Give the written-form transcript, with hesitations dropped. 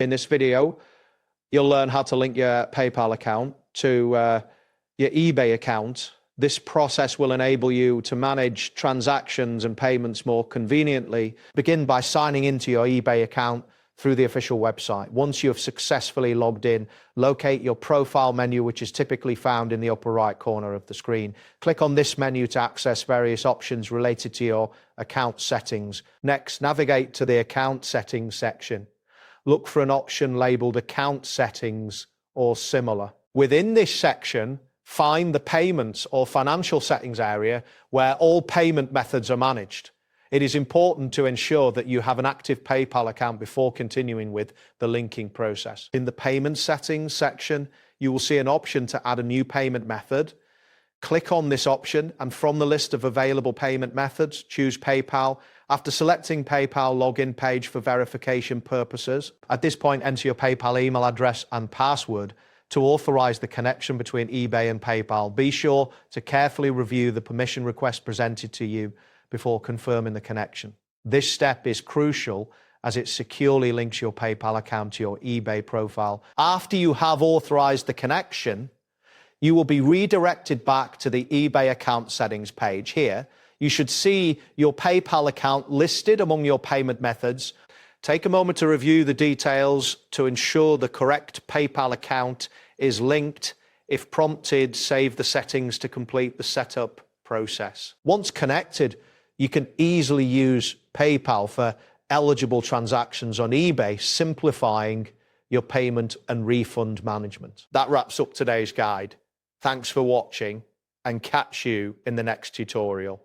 In this video, you'll learn how to link your PayPal account to your eBay account. This process will enable you to manage transactions and payments more conveniently. Begin by signing into your eBay account through the official website. Once you have successfully logged in, locate your profile menu, which is typically found in the upper right corner of the screen. Click on this menu to access various options related to your account settings. Next, navigate to the account settings section. Look for an option labeled Account Settings or similar. Within this section, find the Payments or Financial Settings area where all payment methods are managed. It is important to ensure that you have an active PayPal account before continuing with the linking process. In the Payment Settings section, you will see an option to add a new payment method. Click on this option, and from the list of available payment methods, choose PayPal. After selecting PayPal login page for verification purposes, at this point, enter your PayPal email address and password to authorize the connection between eBay and PayPal. Be sure to carefully review the permission request presented to you before confirming the connection. This step is crucial as it securely links your PayPal account to your eBay profile. After you have authorized the connection, you will be redirected back to the eBay account settings page. Here, you should see your PayPal account listed among your payment methods. Take a moment to review the details to ensure the correct PayPal account is linked. If prompted, save the settings to complete the setup process. Once connected, you can easily use PayPal for eligible transactions on eBay, simplifying your payment and refund management. That wraps up today's guide. Thanks for watching, and catch you in the next tutorial.